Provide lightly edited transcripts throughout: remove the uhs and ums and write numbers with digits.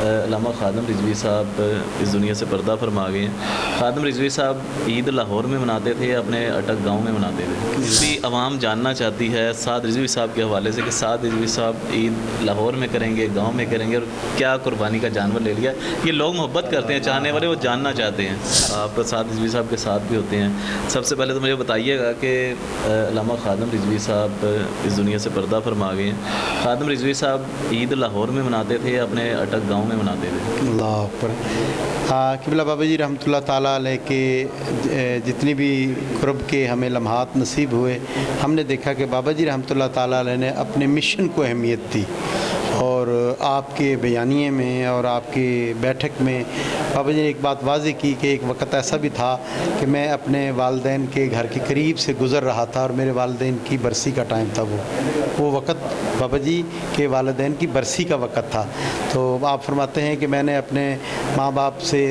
علامہ خادم رضوی صاحب اس دنیا سے پردہ فرما گئے ہیں۔ خادم رضوی صاحب عید لاہور میں مناتے تھے، اپنے اٹک گاؤں میں مناتے تھے۔ بھی عوام جاننا چاہتی ہے سعد رضوی صاحب کے حوالے سے کہ سعد رضوی صاحب عید لاہور میں کریں گے، گاؤں میں کریں گے، اور کیا قربانی کا جانور لے لیا۔ یہ لوگ محبت کرتے ہیں، چاہنے والے وہ جاننا چاہتے ہیں۔ آپ سعد رضوی صاحب کے ساتھ بھی ہوتے ہیں۔ سب سے پہلے تو مجھے بتائیے گا کہ علامہ خادم رضوی صاحب اس دنیا سے پردہ فرما گئے ہیں۔ خادم رضوی صاحب عید لاہور میں مناتے تھے، اپنے اٹک گاؤں میں مناتے تھے۔ اللہ اکبر۔ قبلہ بابا جی رحمۃ اللہ تعالیٰ علیہ کے جتنی بھی قرب کے ہمیں لمحات نصیب ہوئے، ہم نے دیکھا کہ بابا جی رحمۃ اللہ تعالیٰ علیہ نے اپنے مشن کو اہمیت دی، اور آپ کے بیانیے میں اور آپ کی بیٹھک میں بابا جی نے ایک بات واضح کی کہ ایک وقت ایسا بھی تھا کہ میں اپنے والدین کے گھر کے قریب سے گزر رہا تھا، اور میرے والدین کی برسی کا ٹائم تھا۔ وہ وقت بابا جی کے والدین کی برسی کا وقت تھا۔ تو آپ فرماتے ہیں کہ میں نے اپنے ماں باپ سے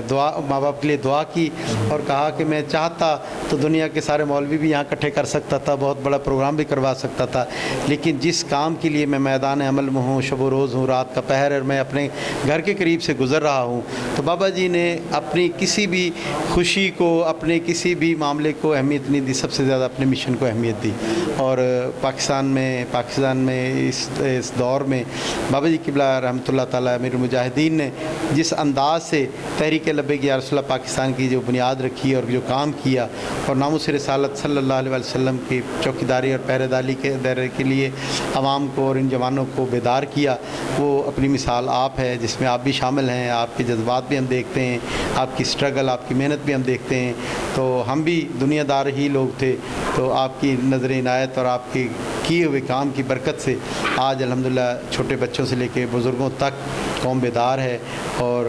ماں باپ کے لیے دعا کی، اور کہا کہ میں چاہتا تو دنیا کے سارے مولوی بھی یہاں اکٹھے کر سکتا تھا، بہت بڑا پروگرام بھی کروا سکتا تھا، لیکن جس کام کے لیے میں میدان عمل میں ہوں، شب و روز ہوں، رات کا پہر ہے، میں اپنے گھر کے قریب سے گزر رہا ہوں، تو بابا جی نے اپنی کسی بھی خوشی کو، اپنے کسی بھی معاملے کو اہمیت نہیں دی، سب سے زیادہ اپنے مشن کو اہمیت دی۔ اور پاکستان میں اس دور میں بابا جی قبلہ رحمۃ اللہ تعالیٰ امیر المجاہدین نے جس انداز سے تحریک لبیک یا رسول اللہ پاکستان کی جو بنیاد رکھی اور جو کام کیا، اور ناموس رسالت صلی اللہ علیہ وسلم کی چوکیداری اور پہرے داری کے لیے عوام کو اور ان جوانوں کو بیدار کیا، وہ اپنی مثال آپ ہے، جس میں آپ بھی شامل ہیں۔ آپ کے جذبات بھی ہم دیکھتے ہیں، آپ کی سٹرگل، آپ کی محنت بھی ہم دیکھتے ہیں۔ تو ہم بھی دنیا دار ہی لوگ تھے، تو آپ کی نظر عنایت اور آپ کی کیے ہوئے کام کی برکت سے آج الحمدللہ چھوٹے بچوں سے لے کے بزرگوں تک قوم بیدار ہے، اور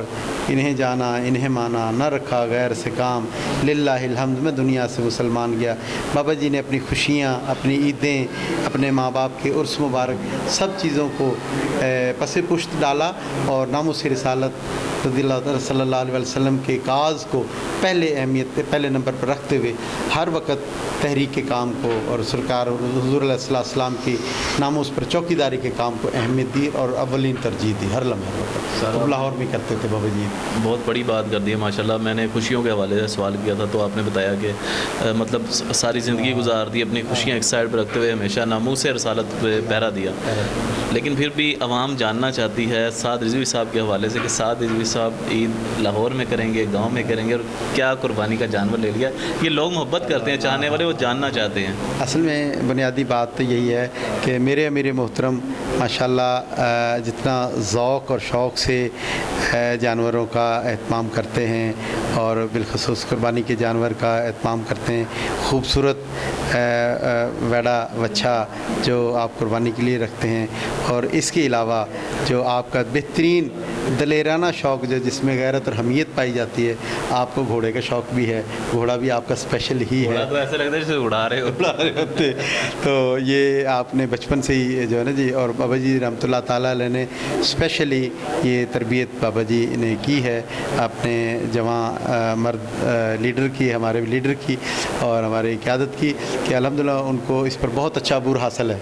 انہیں جانا انہیں مانا، نہ رکھا غیر سے کام، للہ الحمد، میں دنیا سے مسلمان گیا۔ بابا جی نے اپنی خوشیاں، اپنی عیدیں، اپنے ماں باپ کے عرس مبارک، سب چیزوں کو پس پشت ڈالا، اور ناموس رسالت رضی اللہ تعالیٰ صلی اللہ علیہ وسلم کے کاز کو پہلے نمبر پر رکھتے ہوئے ہر وقت تحریک کے کام کو اور سرکار حضور علیہ السلام کی ناموس پر چوکیداری کے کام کو اہمیت دی، اور اولین ترجیح دی ہر لمحے پر۔ لاہور میں کرتے تھے بابا جی۔ بہت بڑی بات کر دی ہے ماشاءاللہ۔ میں نے خوشیوں کے حوالے سے سوال کیا تھا، تو آپ نے بتایا کہ مطلب ساری زندگی گزار دی، اپنی خوشیاں ایک سائڈ پہ رکھتے ہوئے ہمیشہ ناموس رسالت پہ پہرا دیا، لیکن پھر بھی عوام جاننا چاہتی ہے سعد رضوی صاحب کے حوالے سے کہ سعد رضوی صاحب عید لاہور میں کریں گے، گاؤں میں کریں گے، اور کیا قربانی کا جانور لے لیا۔ یہ لوگ محبت کرتے ہیں، چاہنے والے وہ جاننا چاہتے ہیں۔ اصل میں بنیادی بات تو یہی ہے کہ میرے امیر محترم ماشاءاللہ جتنا ذوق اور شوق سے جانوروں کا اہتمام کرتے ہیں، اور بالخصوص قربانی کے جانور کا اہتمام کرتے ہیں، خوبصورت ویڑا وچھا جو آپ قربانی کے لیے رکھتے ہیں، اور اس کے علاوہ جو آپ کا بہترین دلیرانہ شوق جو جس میں غیرت اور حمیت پائی جاتی ہے، آپ کو گھوڑے کا شوق بھی ہے، گھوڑا بھی آپ کا اسپیشل ہی ہے۔ تو ایسا لگتا ہے جیسے اڑا رہے ہوتے، تو یہ آپ نے بچپن سے ہی جو ہے نا جی، اور بابا جی رحمۃ اللہ تعالیٰ علیہ نے اسپیشلی یہ تربیت بابا جی نے کی ہے اپنے جوان مرد لیڈر کی، ہمارے لیڈر کی اور ہمارے قیادت کی، کہ الحمدللہ ان کو اس پر بہت اچھا عبور حاصل ہے۔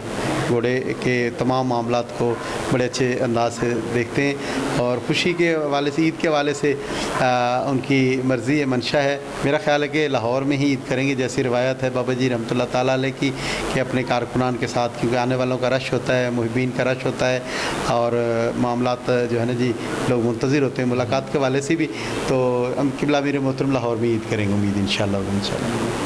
گھوڑے کے تمام معاملات کو بڑے اچھے انداز سے دیکھتے ہیں، اور خوشی کے حوالے سے، عید کے حوالے سے ان کی مرضی منشا ہے۔ میرا خیال ہے کہ لاہور میں ہی عید کریں گے، جیسی روایت ہے بابا جی رحمۃ اللہ تعالیٰ علیہ کی، کہ اپنے کارکنان کے ساتھ، کیونکہ آنے والوں کا رش ہوتا ہے، محبین کا رش ہوتا ہے، اور معاملات جو ہے نا جی لوگ منتظر ہوتے ہیں ملاقات کے حوالے سے بھی، تو ہم قبلہ امیر محترم لاہور میں عید کریں گے، امید انشاءاللہ۔